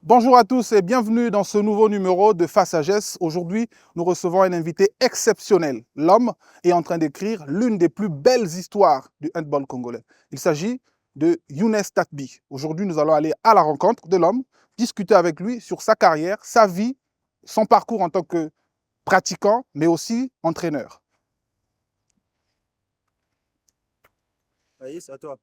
Bonjour à tous et bienvenue dans ce nouveau numéro de Face Sagesse. Aujourd'hui, nous recevons un invité exceptionnel. L'homme est en train d'écrire l'une des plus belles histoires du handball congolais. Il s'agit de Younes Tatbi. Aujourd'hui, nous allons aller à la rencontre de l'homme, discuter avec lui sur sa carrière, sa vie, son parcours en tant que pratiquant, mais aussi entraîneur. Oui, c'est à toi.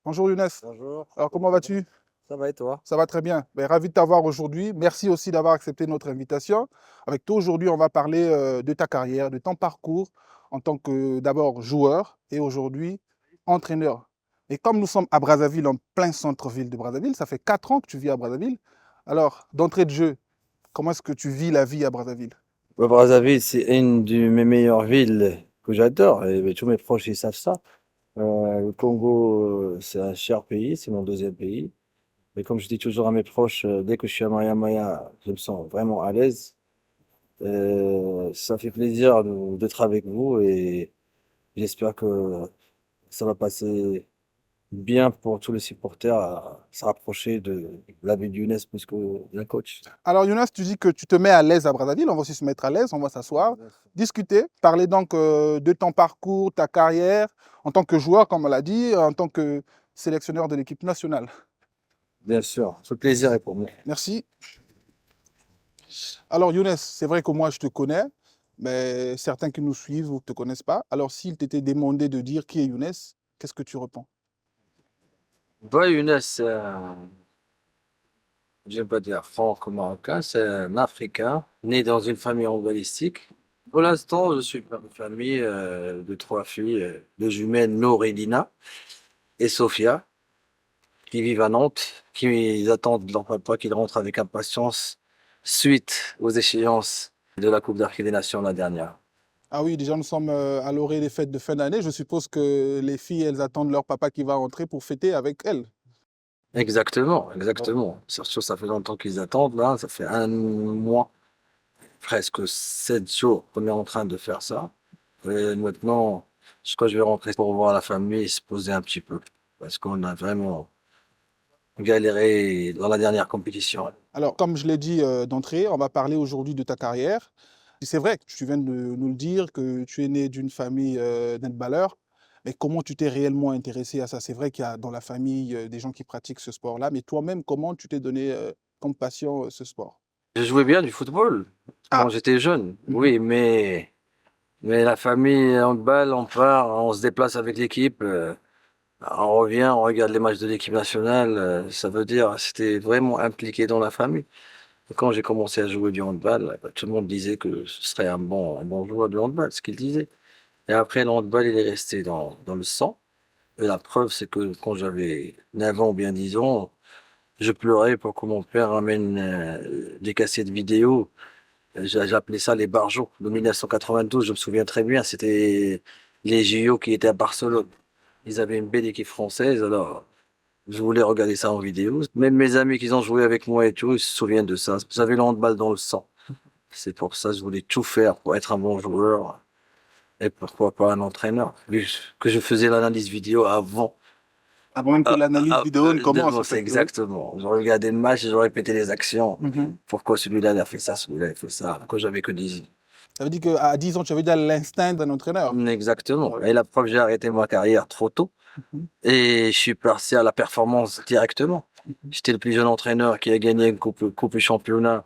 Bonjour Younes. Bonjour. Alors comment vas-tu? Ça va et toi? Ça va très bien. Ravi de t'avoir aujourd'hui. Merci aussi d'avoir accepté notre invitation. Avec toi aujourd'hui, on va parler de ta carrière, de ton parcours en tant que d'abord joueur et aujourd'hui entraîneur. Et comme nous sommes à Brazzaville, en plein centre-ville de Brazzaville, ça fait 4 ans que tu vis à Brazzaville. Alors, d'entrée de jeu, comment est-ce que tu vis la vie à Brazzaville? Brazzaville, c'est une de mes meilleures villes que j'adore. Et tous mes proches, ils savent ça. Le Congo, c'est un cher pays, c'est mon deuxième pays. Mais comme je dis toujours à mes proches, dès que je suis à Maya Maya, je me sens vraiment à l'aise. Ça fait plaisir d'être avec vous et j'espère que ça va passer bien pour tous les supporters à se rapprocher de la ville d'Yunès plus que d'un coach. Alors Younes, tu dis que tu te mets à l'aise à Brazzaville. On va aussi se mettre à l'aise, on va s'asseoir, discuter, parler donc de ton parcours, ta carrière, en tant que joueur, comme on l'a dit, en tant que sélectionneur de l'équipe nationale. Bien sûr, ce plaisir est pour moi. Merci. Alors Younes, c'est vrai que moi je te connais, mais certains qui nous suivent ne te connaissent pas. Alors s'il t'était demandé de dire qui est Younes, qu'est-ce que tu réponds? Younes, j'aime pas dire franco-marocain, c'est un Africain né dans une famille anglistique. Pour l'instant, je suis père de famille de 3 filles, deux jumelles, Nour et Lina, et Sophia, qui vivent à Nantes, qui attendent leur papa qu'il rentre avec impatience suite aux échéances de la Coupe d'Afrique des Nations la dernière. Ah oui, déjà nous sommes à l'orée des fêtes de fin d'année. Je suppose que les filles, elles attendent leur papa qui va rentrer pour fêter avec elles. Exactement, exactement. Surtout, ça fait longtemps qu'ils attendent, là, ça fait un mois, presque 7 jours qu'on est en train de faire ça. Et maintenant, je crois que je vais rentrer pour voir la famille et se poser un petit peu. Parce qu'on a vraiment galéré dans la dernière compétition. Alors, comme je l'ai dit d'entrée, on va parler aujourd'hui de ta carrière. C'est vrai que tu viens de nous le dire, que tu es né d'une famille d'handballeurs, mais comment tu t'es réellement intéressé à ça? C'est vrai qu'il y a dans la famille des gens qui pratiquent ce sport-là, mais toi-même, comment tu t'es donné comme passion ce sport? Je jouais bien du football quand Ah, j'étais jeune, mhm. oui, mais la famille handball, on part, on se déplace avec l'équipe, on revient, on regarde les matchs de l'équipe nationale, ça veut dire c'était vraiment impliqué dans la famille. Et quand j'ai commencé à jouer du handball, tout le monde disait que ce serait un bon joueur de handball, ce qu'il disait. Et après, le handball, il est resté dans le sang. Et la preuve, c'est que quand j'avais 9 ans ou bien 10 ans, je pleurais pour que mon père ramène des cassettes vidéo. J'appelais ça les barjots de 1992, je me souviens très bien. C'était les JO qui étaient à Barcelone. Ils avaient une belle équipe française, alors je voulais regarder ça en vidéo. Même mes amis qui ont joué avec moi et tout, ils se souviennent de ça. J'avais le handball dans le sang. C'est pour ça que je voulais tout faire pour être un bon joueur et pourquoi pas un entraîneur. Vu que je faisais l'analyse vidéo avant. Avant même que l'analyse vidéo ne commence, en C'est fait. Oui. exactement. Je regardais le match et je répétais les actions. Mhm. Pourquoi celui-là il a fait ça, celui-là il a fait ça. Quand j'avais que 10 ans. Ça veut dire qu'à 10 ans, tu avais déjà l'instinct d'un entraîneur. Exactement. Et la preuve, j'ai arrêté ma carrière trop tôt Mhm. et je suis passé à la performance directement. J'étais le plus jeune entraîneur qui a gagné une coupe et championnat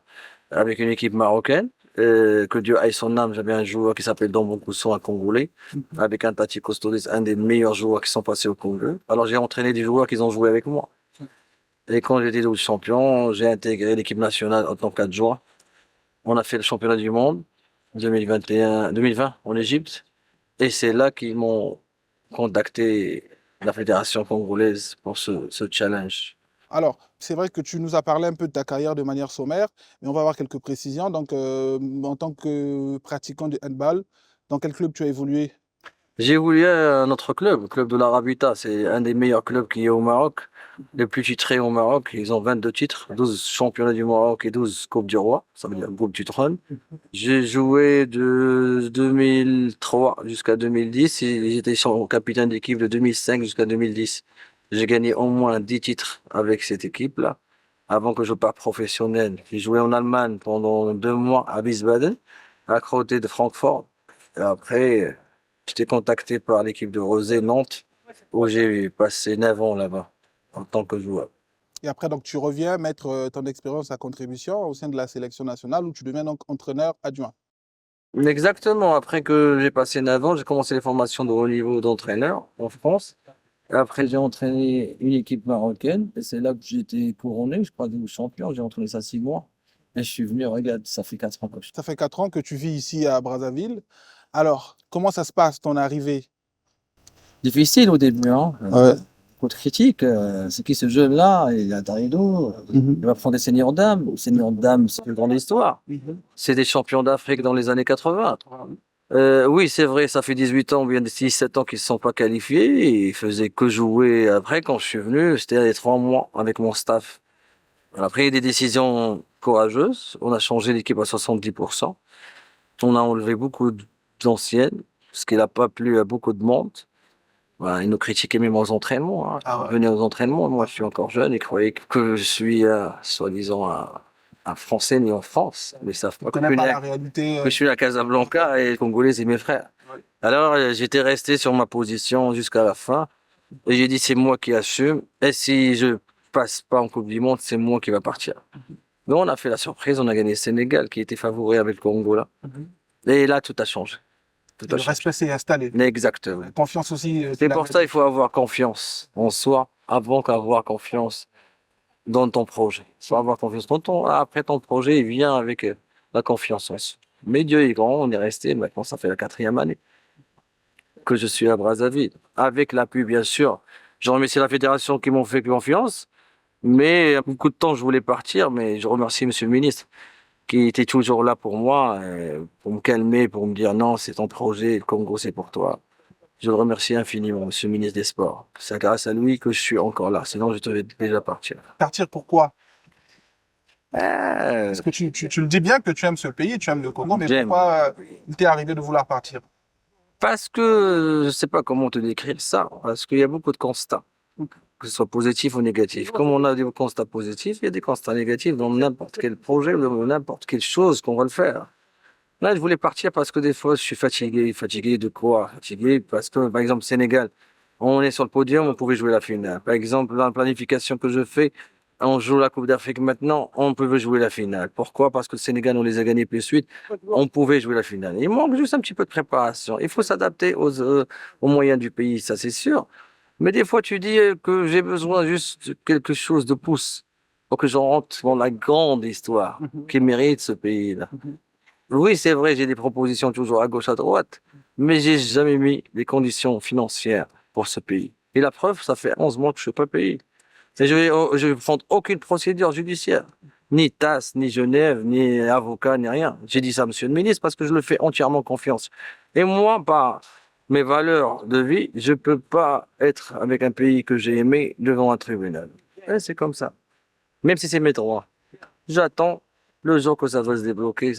avec une équipe marocaine. Que Dieu aille son âme, j'avais un joueur qui s'appelle Dombon Kousson, un Congolais, avec un Tati Costodis, un des meilleurs joueurs qui sont passés au Congo. Alors j'ai entraîné des joueurs qui ont joué avec moi. Et quand j'étais double champion, j'ai intégré l'équipe nationale en tant qu'adjoint. On a fait le championnat du monde 2020 en Égypte. Et c'est là qu'ils m'ont contacté, la fédération congolaise, pour ce challenge. Alors, c'est vrai que tu nous as parlé un peu de ta carrière de manière sommaire, mais on va avoir quelques précisions. Donc, en tant que pratiquant de handball, dans quel club tu as évolué? J'ai évolué à notre club, le club de l'Arabita. C'est un des meilleurs clubs qu'il y a au Maroc. Les plus titrés au Maroc. Ils ont 22 titres, 12 championnats du Maroc et 12 Coupes du Roi. Ça veut dire Coupe du Trône. J'ai joué de 2003 jusqu'à 2010 et j'étais capitaine d'équipe de 2005 jusqu'à 2010. J'ai gagné au moins 10 titres avec cette équipe-là. avant que je parte professionnel. J'ai joué en Allemagne pendant 2 mois à Wiesbaden, à côté de Francfort. Et après, j'étais contacté par l'équipe de Rosé Nantes, où j'ai passé 9 ans là-bas, en tant que joueur. Et après, donc, tu reviens mettre ton expérience à contribution au sein de la sélection nationale où tu deviens donc entraîneur adjoint. Exactement, après que j'ai passé 9 ans, j'ai commencé les formations de haut niveau d'entraîneur en France. Et après, j'ai entraîné une équipe marocaine, et c'est là que j'ai été couronné, je crois, de champion. J'ai entraîné ça 6 mois. Et je suis venu, regarde, ça fait 4 ans que je suis. Ça fait 4 ans que tu vis ici à Brazzaville. Alors, comment ça se passe, ton arrivée? Difficile au début, hein. Ouais. Beaucoup de critiques. C'est qui ce jeune-là? Il a Darido. Il va prendre des seniors dames. Les seniors dames, c'est une grande histoire. C'est des champions d'Afrique dans les années 80. Oui, c'est vrai, ça fait 18 ans, bien 17 ans qu'ils ne se sont pas qualifiés. Et ils faisaient que jouer. Après, quand je suis venu, c'était les 3 mois avec mon staff. On a pris des décisions courageuses. On a changé l'équipe à 70%. On a enlevé beaucoup d'anciennes, ce qui n'a pas plu à beaucoup de monde. Voilà, ils nous critiquaient même aux entraînements. Hein. Ah ouais. Ils venaient aux entraînements. Moi, je suis encore jeune. Ils croyaient que je suis, soi-disant, un Français né en France. Mais ils savent pas Tu que connais pas la réalité. je suis à Casablanca et les Congolais, c'est mes frères. Ouais. Alors, j'étais resté sur ma position jusqu'à la fin. Et j'ai dit, c'est moi qui assume. Et si je passe pas en Coupe du Monde, c'est moi qui va partir. Mais on a fait la surprise. On a gagné le Sénégal, qui était favori avec le Congo là. Et là, tout a changé. Tout Le a changé. respect s'est installé. Exactement. Confiance aussi. C'est pour ça qu'il faut avoir confiance en soi avant qu'avoir confiance dans ton projet. Il faut avoir confiance dans après ton projet, il vient avec la confiance en soi. Mais Dieu est grand, on est resté, maintenant ça fait la 4e année que je suis à Brazzaville. Avec l'appui, bien sûr. Je remercie la fédération qui m'ont fait confiance, mais beaucoup de temps je voulais partir, mais je remercie Monsieur le ministre qui était toujours là pour moi, pour me calmer, pour me dire non, c'est ton projet, le Congo c'est pour toi. Je le remercie infiniment, Monsieur le ministre des Sports. C'est grâce à lui que je suis encore là. Sinon, je devais déjà partir. Partir pourquoi? Euh, Parce que tu le dis bien que tu aimes ce pays, tu aimes le Congo, mais J'aime. pourquoi il t'est arrivé de vouloir partir? Parce que je ne sais pas comment te décrire ça. Parce qu'il y a beaucoup de constats, que ce soit positif ou négatif. Comme on a des constats positifs, il y a des constats négatifs dans n'importe quel projet, dans n'importe quelle chose qu'on va le faire. Là, je voulais partir parce que des fois, je suis fatigué. Fatigué de quoi? Fatigué parce que, par exemple, Sénégal, on est sur le podium, on pouvait jouer la finale. Par exemple, dans la planification que je fais, on joue la Coupe d'Afrique maintenant, on pouvait jouer la finale. Pourquoi? Parce que le Sénégal, on les a gagnés plus vite, on pouvait jouer la finale. Il manque juste un petit peu de préparation. Il faut s'adapter aux moyens du pays, ça c'est sûr. Mais des fois, tu dis que j'ai besoin juste de quelque chose de pouce pour que je rentre dans la grande histoire qui mérite ce pays-là. Oui, c'est vrai, j'ai des propositions toujours à gauche, à droite, mais j'ai jamais mis les conditions financières pour ce pays. Et la preuve, ça fait 11 mois que je suis pas payé. Et je vais prendre aucune procédure judiciaire. Ni TAS, ni Genève, ni avocat, ni rien. J'ai dit ça à Monsieur le ministre parce que je le fais entièrement confiance. Et moi, par mes valeurs de vie, je peux pas être avec un pays que j'ai aimé devant un tribunal. Et c'est comme ça. Même si c'est mes droits. J'attends le jour que ça va se débloquer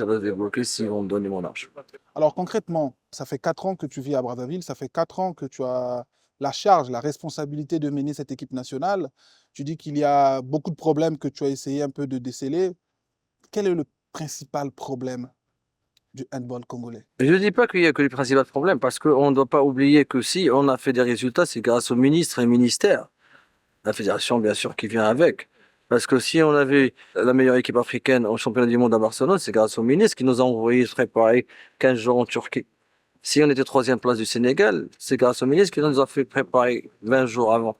s'ils vont me donner mon argent. Alors concrètement, ça fait 4 ans que tu vis à Brazzaville, ça fait 4 ans que tu as la charge, la responsabilité de mener cette équipe nationale. Tu dis qu'il y a beaucoup de problèmes que tu as essayé un peu de déceler. Quel est le principal problème du handball congolais? Je ne dis pas qu'il y a que les principaux problèmes, parce qu'on ne doit pas oublier que si on a fait des résultats, c'est grâce au ministre et au ministère. La fédération, bien sûr, qui vient avec. Parce que si on avait la meilleure équipe africaine au championnat du monde à Barcelone, c'est grâce au ministre qui nous a envoyé se préparer 15 jours en Turquie. Si on était 3e place du Sénégal, c'est grâce au ministre qui nous a fait préparer 20 jours avant.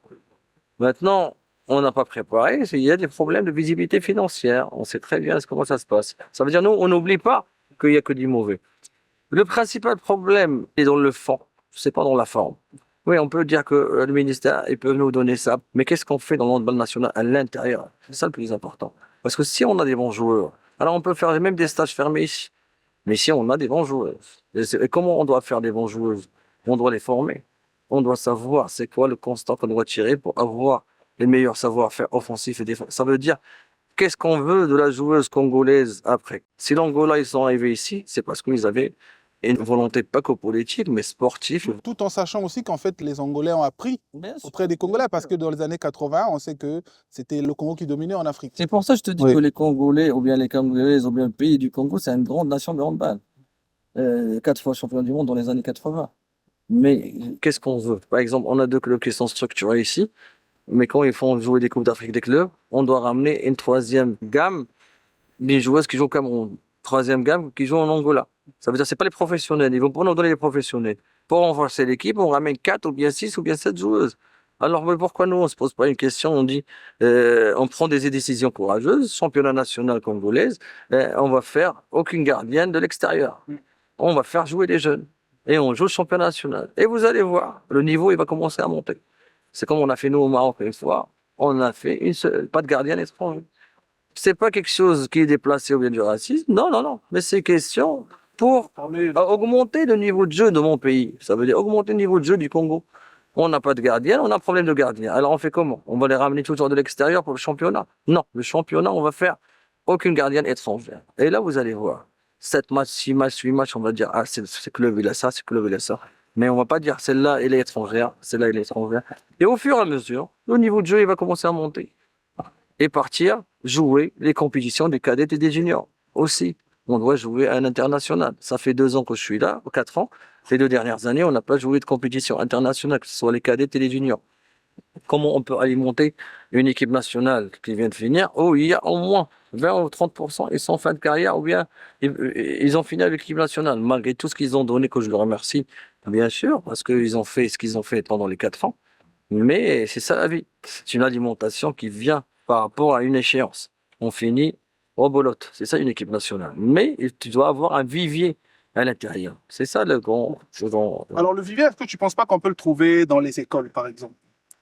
Maintenant, on n'a pas préparé, il y a des problèmes de visibilité financière. On sait très bien comment ça se passe. Ça veut dire, nous, on n'oublie pas qu'il n'y a que du mauvais. Le principal problème est dans le fond, c'est pas dans la forme. Oui, on peut dire que le ministère, il peut nous donner ça, mais qu'est-ce qu'on fait dans le handball national à l'intérieur? C'est ça le plus important. Parce que si on a des bons joueurs, alors on peut faire même des stages fermés ici. Mais si on a des bons joueurs, et comment on doit faire des bons joueurs? On doit les former. On doit savoir c'est quoi le constat qu'on doit tirer pour avoir les meilleurs savoir-faire offensifs et défensifs. Ça veut dire, qu'est-ce qu'on veut de la joueuse congolaise après? Si l'Angola, ils sont arrivés ici, c'est parce qu'ils avaient et une volonté pas que politique, mais sportive. Tout en sachant aussi qu'en fait, les Angolais ont appris Bien sûr. auprès des Congolais, parce que dans les années 80, on sait que c'était le Congo qui dominait en Afrique. C'est pour ça que je te dis Oui. que les Congolais, ou bien les Congolais, ou bien le pays du Congo, c'est une grande nation de handball. 4 fois champion du monde dans les années 80. Mais qu'est-ce qu'on veut? Par exemple, on a 2 clubs qui sont structurés ici, mais quand ils font jouer des Coupes d'Afrique des clubs, on doit ramener une 3e gamme des joueuses qui jouent au Cameroun. 3e gamme qui jouent en Angola. Ça veut dire que c'est pas les professionnels. Ils vont pas nous donner les professionnels. Pour renforcer l'équipe, on ramène 4 ou bien 6 ou bien 7 joueuses. Alors, mais pourquoi nous, on se pose pas une question? On dit, on prend des décisions courageuses, championnat national congolaise, on va faire aucune gardienne de l'extérieur. On va faire jouer les jeunes. Et on joue le championnat national. Et vous allez voir, le niveau, il va commencer à monter. C'est comme on a fait nous au Maroc une fois. On a fait pas de gardien étranger. C'est pas quelque chose qui est déplacé ou bien du racisme. Non, non, non. Mais c'est question pour augmenter le niveau de jeu de mon pays. Ça veut dire augmenter le niveau de jeu du Congo. On n'a pas de gardien, on a un problème de gardien. Alors on fait comment? On va les ramener toujours de l'extérieur pour le championnat? Non, le championnat, on va faire aucune gardienne étrangère. Et là, vous allez voir. 7 matchs, 6 matchs, 8 matchs, on va dire, ah, ce club, il a ça, ce club, il a ça. Mais on va pas dire, celle-là, elle est étrangère, celle-là, elle est étrangère. Et au fur et à mesure, le niveau de jeu, il va commencer à monter. Et partir jouer les compétitions des cadets et des juniors aussi. On doit jouer à un international. Ça fait 2 ans que je suis là, 4 ans. Ces 2 dernières années, on n'a pas joué de compétition internationale, que ce soit les cadets et les juniors. Comment on peut alimenter une équipe nationale qui vient de finir? Oh, il y a au moins 20 ou 30%, ils sont en fin de carrière ou bien ils ont fini avec l'équipe nationale, malgré tout ce qu'ils ont donné, que je leur remercie, bien sûr, parce qu'ils ont fait ce qu'ils ont fait pendant les 4 ans. Mais c'est ça la vie. C'est une alimentation qui vient par rapport à une échéance. On finit au bolote. C'est ça une équipe nationale. Mais tu dois avoir un vivier à l'intérieur. C'est ça le grand. Alors le vivier, est-ce que tu ne penses pas qu'on peut le trouver dans les écoles, par exemple?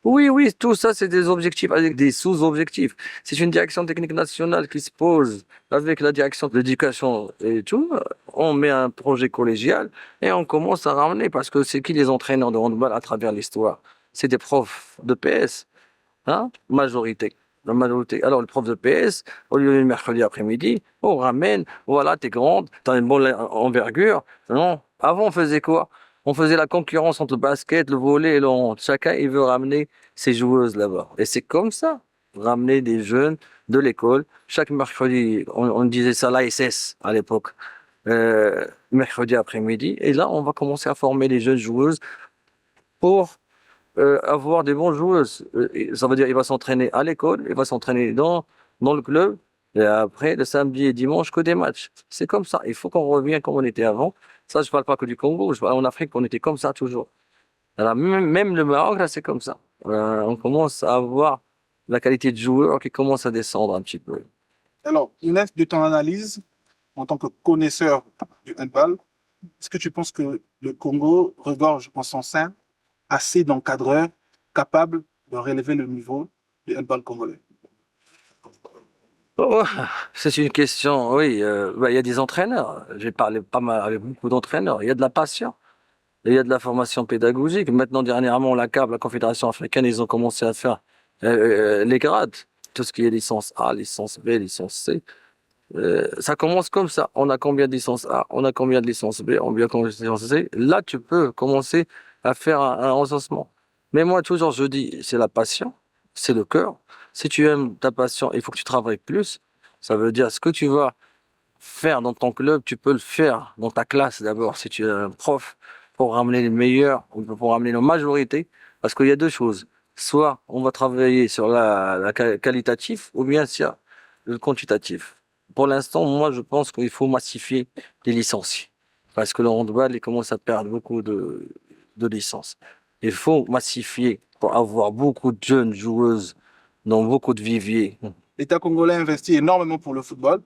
Oui, oui, tout ça, c'est des objectifs avec des sous-objectifs. C'est une direction technique nationale qui se pose avec la direction de l'éducation et tout. On met un projet collégial et on commence à ramener, parce que c'est qui les entraîneurs de handball à travers l'histoire? C'est des profs de PS, hein, majorité. La majorité. Alors, le prof de PS, au lieu du mercredi après-midi, on ramène, voilà, t'es grande, t'as une bonne envergure. Non. Avant, on faisait quoi? On faisait la concurrence entre le basket, le volley et le hand. Chacun, il veut ramener ses joueuses là-bas. Et c'est comme ça. Ramener des jeunes de l'école. Chaque mercredi, on disait ça l'ASS à l'époque. Mercredi après-midi. Et là, on va commencer à former les jeunes joueuses pour avoir des bonnes joueuses. Ça veut dire il va s'entraîner à l'école, il va s'entraîner dans le club, et après, le samedi et dimanche, que des matchs. C'est comme ça. Il faut qu'on revienne comme on était avant. Ça, je parle pas que du Congo. Je parle en Afrique, on était comme ça toujours. Alors, même le Maroc, là, c'est comme ça. On commence à avoir la qualité de joueur qui commence à descendre un petit peu. Alors, Younes, de ton analyse, en tant que connaisseur du handball, est-ce que tu penses que le Congo regorge en son sein assez d'encadreurs capables de relever le niveau du handball congolais? Oh, c'est une question, oui. Il y a des entraîneurs. J'ai parlé pas mal avec beaucoup d'entraîneurs. Il y a de la passion. Et il y a de la formation pédagogique. Maintenant, dernièrement, la CAF, la Confédération africaine, ils ont commencé à faire les grades. Tout ce qui est licence A, licence B, licence C. Ça commence comme ça. On a combien de licences A, on a combien de licences B, on a combien de licences C. Là, tu peux commencer à faire un recensement. Mais moi, toujours, je dis, c'est la passion, c'est le cœur. Si tu aimes ta passion, il faut que tu travailles plus. Ça veut dire ce que tu vas faire dans ton club, tu peux le faire dans ta classe d'abord, si tu es un prof, pour ramener les meilleurs, ou pour ramener la majorité. Parce qu'il y a 2 choses. Soit on va travailler sur la qualitatif, ou bien sur le quantitatif. Pour l'instant, moi, je pense qu'il faut massifier les licenciés. Parce que le handball, il commence à perdre beaucoup de licences. Il faut massifier pour avoir beaucoup de jeunes joueuses dans beaucoup de viviers. L'État congolais investit énormément pour le football,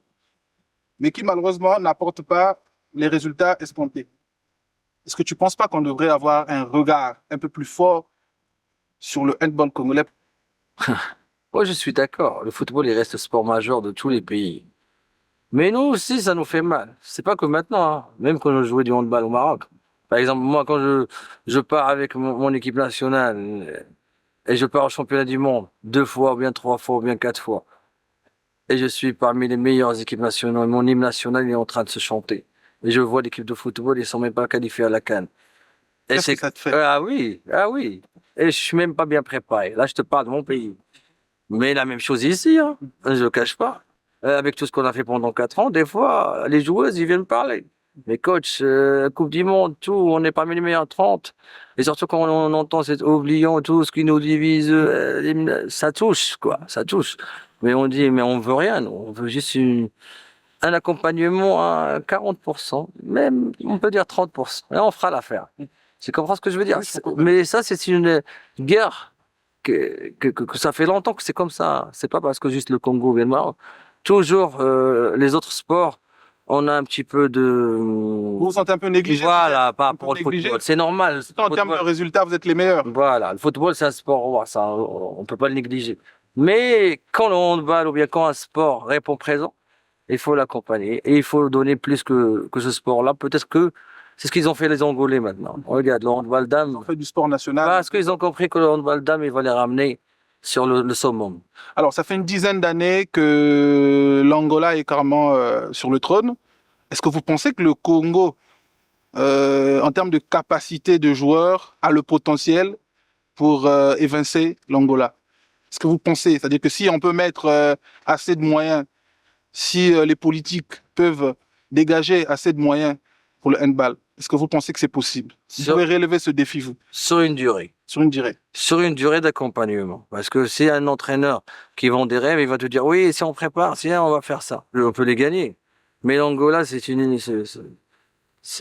mais qui malheureusement n'apporte pas les résultats escomptés. Est-ce que tu ne penses pas qu'on devrait avoir un regard un peu plus fort sur le handball congolais? Moi, je suis d'accord. Le football, il reste le sport majeur de tous les pays. Mais nous aussi, ça nous fait mal. C'est pas que maintenant, hein. Même quand je jouais du handball au Maroc. Par exemple, moi, quand je pars avec mon équipe nationale et je pars au championnat du monde 2 fois, ou bien 3 fois, ou bien 4 fois, et je suis parmi les meilleures équipes nationales, mon hymne national est en train de se chanter. Et je vois l'équipe de football, ils sont même pas qualifiés à la CAN. Et Qu'est-ce que ça te fait? Ah oui, ah oui. Et je suis même pas bien préparé. Là, je te parle de mon pays. Mais la même chose ici, hein. Je le cache pas. Avec tout ce qu'on a fait pendant 4 ans, des fois, les joueuses, ils viennent me parler. Mais coach, Coupe du Monde, tout, on n'est pas les meilleurs 30. Et surtout quand on entend cet oubliant, tout ce qui nous divise, ça touche, quoi, ça touche. Mais on dit, mais on veut rien, nous. On veut juste un accompagnement à 40%, même, on peut dire 30%. Et on fera l'affaire. Tu comprends ce que je veux dire? Oui, je comprends. Mais ça, c'est une guerre que ça fait longtemps que c'est comme ça. C'est pas parce que juste le Congo vient de Maroc. Toujours, les autres sports, on a un petit peu de... Vous vous sentez un peu négligé, Voilà, par un peu rapport au négligé. football. C'est normal. En termes de résultats, vous êtes les meilleurs. Voilà, le football, c'est un sport, ouais, ça, on peut pas le négliger. Mais quand le handball ou bien quand un sport répond présent, il faut l'accompagner et il faut donner plus que ce sport-là. Peut-être que c'est ce qu'ils ont fait les Angolais maintenant. Regarde, le handball On dame, fait du sport national. parce qu'ils ont compris que le handball dame, il va les ramener sur le summum. Alors, ça fait une dizaine d'années que l'Angola est carrément sur le trône. Est-ce que vous pensez que le Congo, en termes de capacité de joueurs, a le potentiel pour évincer l'Angola? Est-ce que vous pensez, c'est-à-dire que si on peut mettre assez de moyens, si les politiques peuvent dégager assez de moyens pour le handball, est-ce que vous pensez que c'est possible? Vous Sur, pouvez relever ce défi, vous, sur une durée. sur une durée. Sur une durée d'accompagnement. Parce que c'est un entraîneur qui vend des rêves, il va te dire, oui, si on prépare, si on va faire ça. On peut les gagner. Mais l'Angola, c'est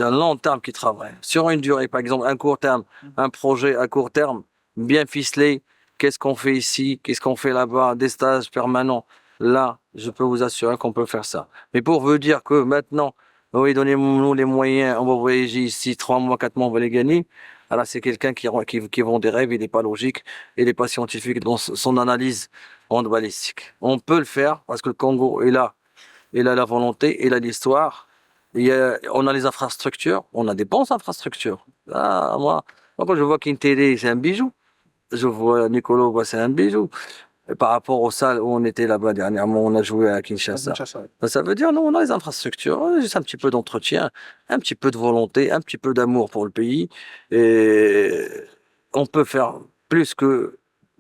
un long terme qui travaille. Sur une durée, par exemple, un court terme, un projet à court terme, bien ficelé. Qu'est-ce qu'on fait ici? Qu'est-ce qu'on fait là-bas? Des stages permanents. Là, je peux vous assurer qu'on peut faire ça. Mais pour vous dire que maintenant, oui, donnez-nous les moyens, on va voyager ici 3 mois, 4 mois, on va les gagner. Alors, c'est quelqu'un qui vend des rêves, il n'est pas logique, il n'est pas scientifique dans son analyse handballistique. On peut le faire parce que le Congo est là. Il a la volonté, il a l'histoire. On a les infrastructures, on a des bonnes infrastructures. Ah, moi, quand je vois qu'Intélé, c'est un bijou. Je vois Nicolo, c'est un bijou. Et par rapport aux salles où on était là-bas dernièrement, on a joué à Kinshasa. Ça veut dire, non, on a les infrastructures, juste un petit peu d'entretien, un petit peu de volonté, un petit peu d'amour pour le pays. Et on peut faire plus que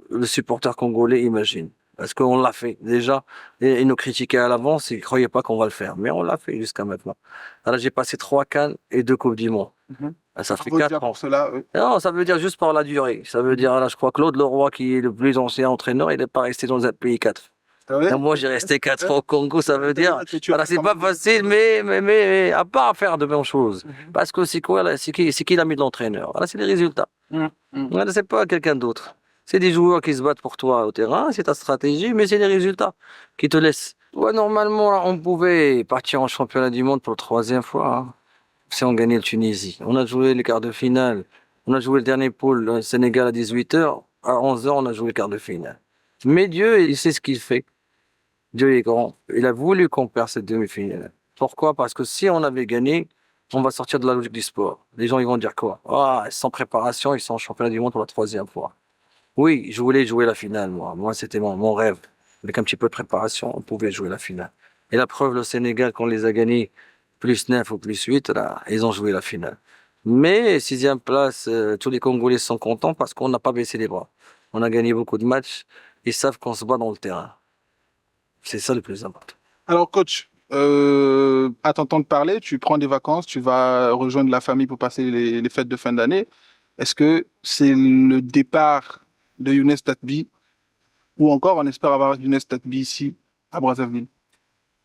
le supporter congolais imagine. Parce qu'on l'a fait déjà. Et ils nous critiquaient à l'avance, ils ne croyaient pas qu'on va le faire. Mais on l'a fait jusqu'à maintenant. Alors j'ai passé 3 CAN et 2 Coupes du Monde. Ça fait 4 ans. Pour cela, oui. Non, ça veut dire juste par la durée. Ça veut dire, là, je crois que Claude Leroy, qui est le plus ancien entraîneur, il n'est pas resté dans un pays 4. Moi, j'ai resté 4 ans au Congo, ça veut dire. Voilà, c'est pas facile, mais à part faire de bonnes choses. Parce que c'est quoi, là, c'est qui l'a mis de l'entraîneur? Voilà, c'est les résultats. Voilà, c'est pas quelqu'un d'autre. C'est des joueurs qui se battent pour toi au terrain, c'est ta stratégie, mais c'est les résultats qui te laissent. Ouais, normalement, là, on pouvait partir en championnat du monde pour la 3e fois, hein. Si on gagnait le Tunisie. On a joué les quarts de finale. On a joué le dernier pôle, le Sénégal à 18h. À 11h, on a joué les quarts de finale. Mais Dieu, il sait ce qu'il fait. Dieu est grand. Il a voulu qu'on perde cette demi-finale. Pourquoi? Parce que si on avait gagné, on va sortir de la logique du sport. Les gens, ils vont dire quoi? Ah, sans préparation, ils sont en championnat du monde pour la 3e fois. Oui, je voulais jouer la finale, moi. Moi, c'était mon rêve. Avec un petit peu de préparation, on pouvait jouer la finale. Et la preuve, le Sénégal, quand on les a gagnés, +9 ou +8, là, ils ont joué la finale. Mais 6e place, tous les Congolais sont contents parce qu'on n'a pas baissé les bras. On a gagné beaucoup de matchs. Ils savent qu'on se bat dans le terrain. C'est ça le plus important. Alors, coach, à t'entendre parler, tu prends des vacances, tu vas rejoindre la famille pour passer les fêtes de fin d'année. Est-ce que c'est le départ de Younes Tatbi ou encore on espère avoir Younes Tatbi ici à Brazzaville?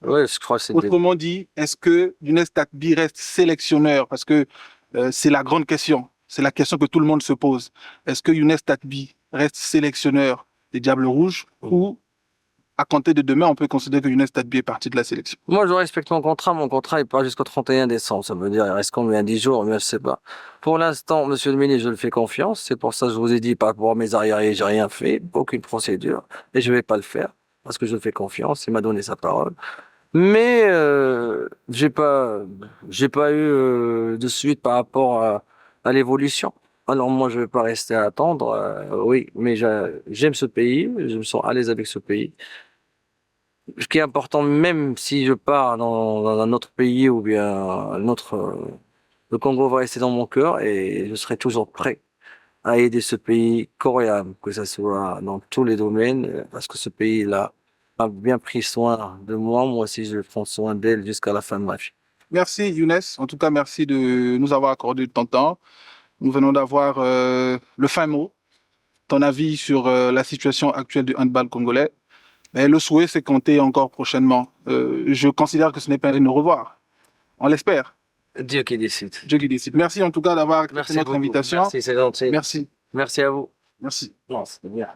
Oui, je crois que c'est Autrement dit, est-ce que Younes Tatbi reste sélectionneur? Parce que c'est la grande question. C'est la question que tout le monde se pose. Est-ce que Younes Tatbi reste sélectionneur des Diables Rouges ou à compter de demain, on peut considérer que Younes Tatbi est parti de la sélection? Moi, je respecte mon contrat. Mon contrat, il part jusqu'au 31 décembre. Ça veut dire, il reste combien? 10 jours? Mais je sais pas. Pour l'instant, monsieur le ministre, je le fais confiance. C'est pour ça que je vous ai dit, par rapport à mes arriérés, j'ai rien fait. Aucune procédure. Et je vais pas le faire. Parce que je le fais confiance. Il m'a donné sa parole. Mais, j'ai pas eu, de suite par rapport à l'évolution. Alors moi, je vais pas rester à attendre. Oui, mais j'aime ce pays. Je me sens à l'aise avec ce pays. Ce qui est important, même si je pars dans un autre pays ou bien un autre, le Congo va rester dans mon cœur et je serai toujours prêt à aider ce pays coréen, que ce soit dans tous les domaines, parce que ce pays-là a bien pris soin de moi. Moi aussi, je prends soin d'elle jusqu'à la fin de ma vie. Merci Younes, en tout cas merci de nous avoir accordé de ton temps. Nous venons d'avoir le fin mot, ton avis sur la situation actuelle du handball congolais. Mais le souhait, c'est compter encore prochainement. Je considère que ce n'est pas une au revoir. On l'espère. Dieu qui décide. Dieu qui décide. Merci en tout cas d'avoir accepté Merci notre beaucoup. invitation. Merci, c'est gentil. Merci. Merci à vous. Merci. Non, c'est bien.